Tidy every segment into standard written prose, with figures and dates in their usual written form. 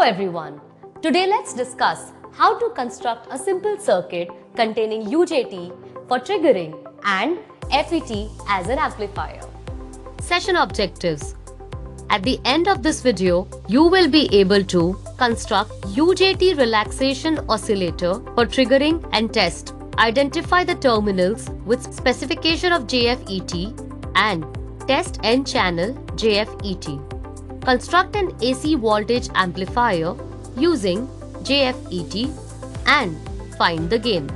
everyone. Today let's discuss how to construct a simple circuit containing UJT for triggering and FET as an amplifier. Session objectives. At the end of this video, you will be able to construct UJT relaxation oscillator for triggering and test. Identify the terminals with specification of JFET and test N-channel JFET. Construct an AC voltage amplifier using JFET and find the gain.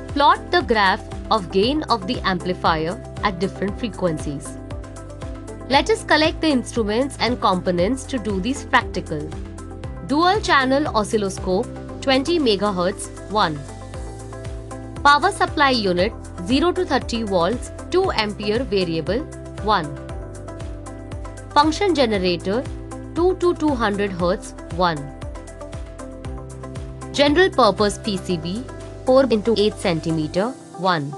Plot the graph of gain of the amplifier at different frequencies. Let us collect the instruments and components to do these practical. Dual channel oscilloscope 20 MHz 1. Power supply unit 0 to 30 volts 2 ampere variable 1. Function generator 2 to 200 Hz 1. General purpose PCB 4 into 8 cm 1.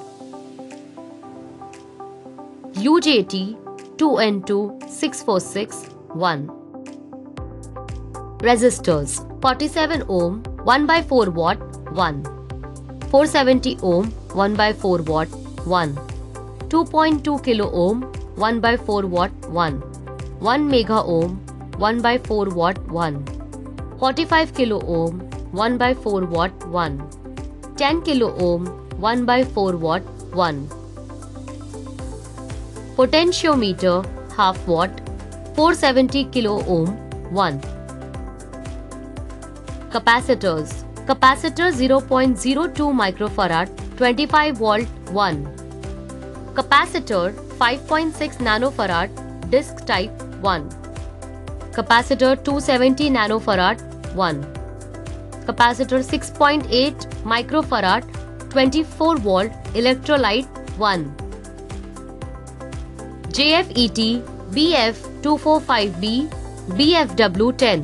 UJT 2N2 646 1. Resistors 47 ohm 1/4 watt 1. 470 ohm 1/4 watt 1. 2.2 kilo ohm 1/4 watt 1. 1 mega ohm 1/4 watt 1. 45 kilo ohm 1/4 watt 1. 10 kilo ohm 1/4 watt 1. Potentiometer half watt 470 kilo ohm 1. Capacitors. Capacitor 0.02 microfarad 25 volt 1. Capacitor 5.6 nanofarad disc type 1. Capacitor 270 nanofarad 1. Capacitor 6.8 microfarad 24 volt electrolyte 1. JFET BF245B BFW10.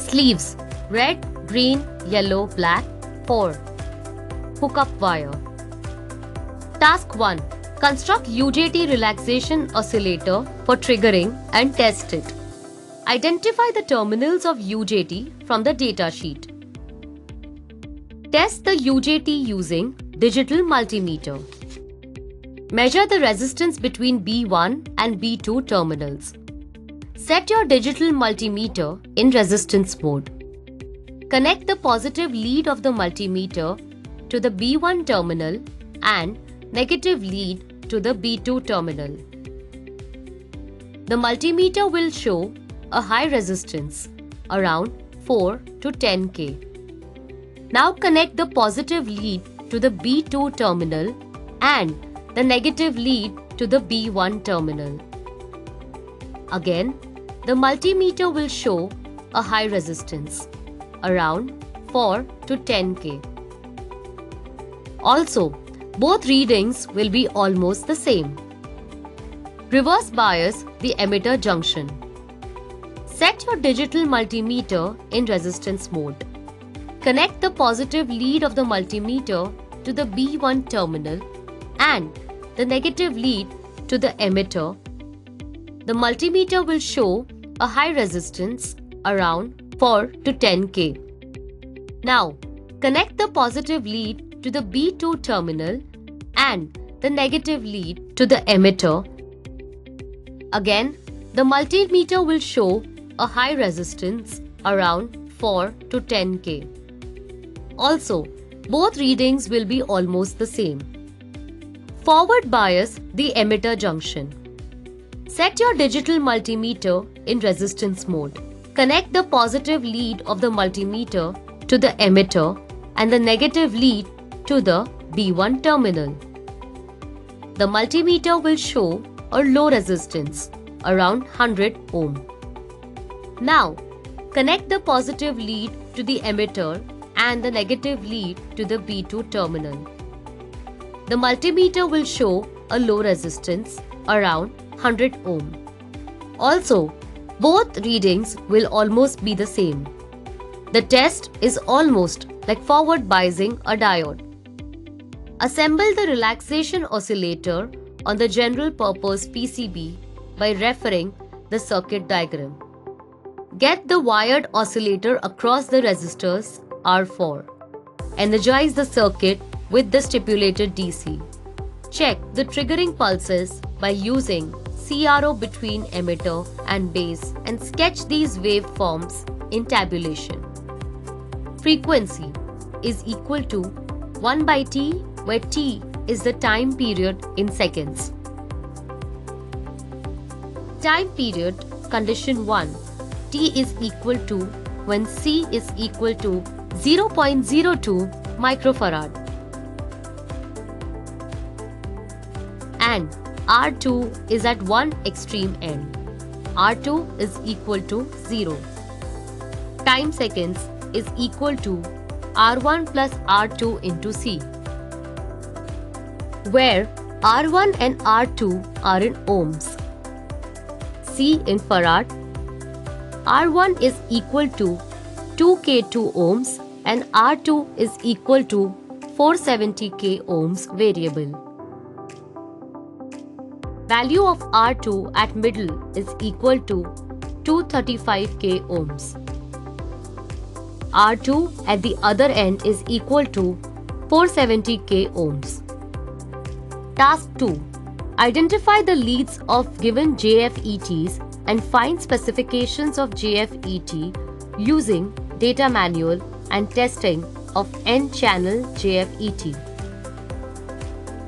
Sleeves red, green, yellow, black 4. Hookup wire. Task 1. Construct UJT relaxation oscillator for triggering and test it. Identify the terminals of UJT from the datasheet. Test the UJT using digital multimeter. Measure the resistance between B1 and B2 terminals. Set your digital multimeter in resistance mode. Connect the positive lead of the multimeter to the B1 terminal and negative lead to the B2 terminal. The multimeter will show a high resistance around 4 to 10K. Now connect the positive lead to the B2 terminal and the negative lead to the B1 terminal. Again, the multimeter will show a high resistance around 4 to 10K. Also, both readings will be almost the same. Reverse bias the emitter junction. Set your digital multimeter in resistance mode. Connect the positive lead of the multimeter to the B1 terminal and the negative lead to the emitter. The multimeter will show a high resistance around 4 to 10K. Now, connect the positive lead to the B2 terminal and the negative lead to the emitter. Again, the multimeter will show a high resistance around 4 to 10K. Also, both readings will be almost the same. Forward bias the emitter junction. Set your digital multimeter in resistance mode. Connect the positive lead of the multimeter to the emitter and the negative lead to the B1 terminal. The multimeter will show a low resistance around 100 ohm. Now, connect the positive lead to the emitter and the negative lead to the B2 terminal. The multimeter will show a low resistance around 100 ohm. Also, both readings will almost be the same. The test is almost like forward biasing a diode. Assemble the relaxation oscillator on the general purpose PCB by referring the circuit diagram. Get the wired oscillator across the resistors R4. Energize the circuit with the stipulated DC. Check the triggering pulses by using CRO between emitter and base and sketch these waveforms in tabulation. Frequency is equal to 1 by T, where T is the time period in seconds. Time period condition 1. T is equal to when C is equal to 0.02 microfarad and R2 is at one extreme end. R2 is equal to 0. Time seconds is equal to R1 plus R2 into C, where R1 and R2 are in ohms, C in farad. R1 is equal to 2K2 ohms and R2 is equal to 470K ohms variable. Value of R2 at middle is equal to 235K ohms. R2 at the other end is equal to 470K ohms. Task 2. Identify the leads of given JFETs and find specifications of JFET using data manual and testing of N-channel JFET.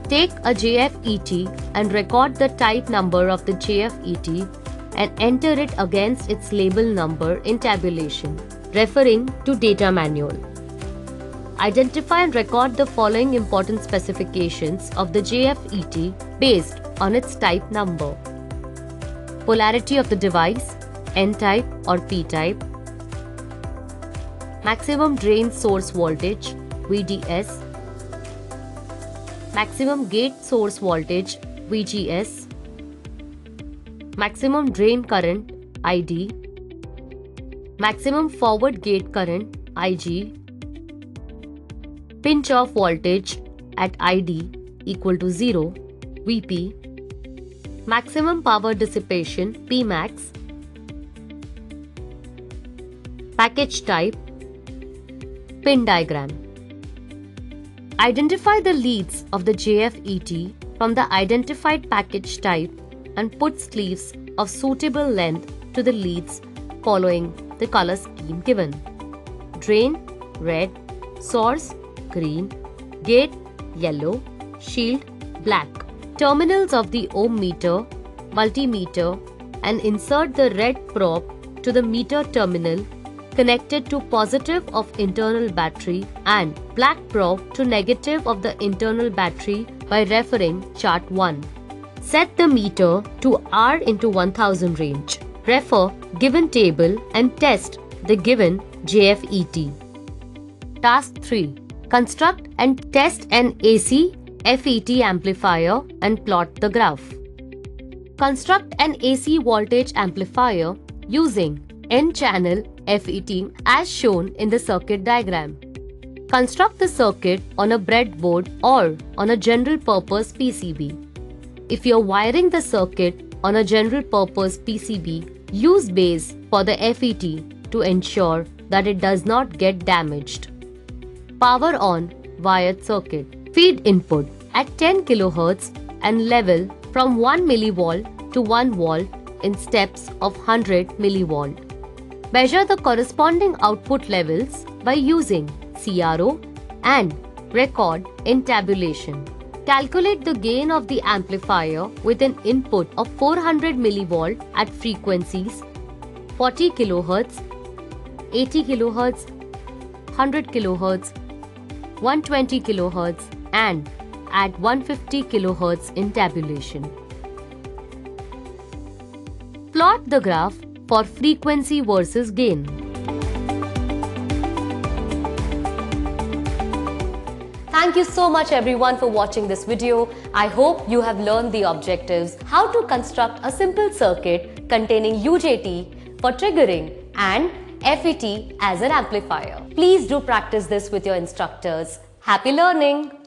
Take a JFET and record the type number of the JFET and enter it against its label number in tabulation, referring to data manual. Identify and record the following important specifications of the JFET based on its type number. Polarity of the device, N-type or P-type. Maximum drain source voltage, VDS. Maximum gate source voltage, VGS. Maximum drain current, ID. Maximum forward gate current, IG. Pinch off voltage at ID equal to 0, VP. Maximum power dissipation, Pmax. Package type, pin diagram. Identify the leads of the JFET from the identified package type and put sleeves of suitable length to the leads following the color scheme given. Drain, red. Source, green. Gate, yellow. Shield, black. Terminals of the ohm meter, multimeter, and insert the red probe to the meter terminal connected to positive of internal battery and black probe to negative of the internal battery by referring chart 1. Set the meter to R into 1000 range. Refer given table and test the given JFET. Task 3. Construct and test an AC FET amplifier and plot the graph. Construct an AC voltage amplifier using N-channel FET as shown in the circuit diagram. Construct the circuit on a breadboard or on a general purpose PCB. If you're wiring the circuit on a general purpose PCB, use base for the FET to ensure that it does not get damaged. Power on wired circuit. Feed input at 10 kHz and level from 1 mV to 1 volt in steps of 100 mV. Measure the corresponding output levels by using CRO and record in tabulation. Calculate the gain of the amplifier with an input of 400 mV at frequencies 40 kHz, 80 kHz, 100 kHz, 120 kHz and at 150 kHz in tabulation. Plot the graph for frequency versus gain. Thank you so much everyone for watching this video. I hope you have learned the objectives, how to construct a simple circuit containing UJT for triggering and FET as an amplifier. Please do practice this with your instructors. Happy learning!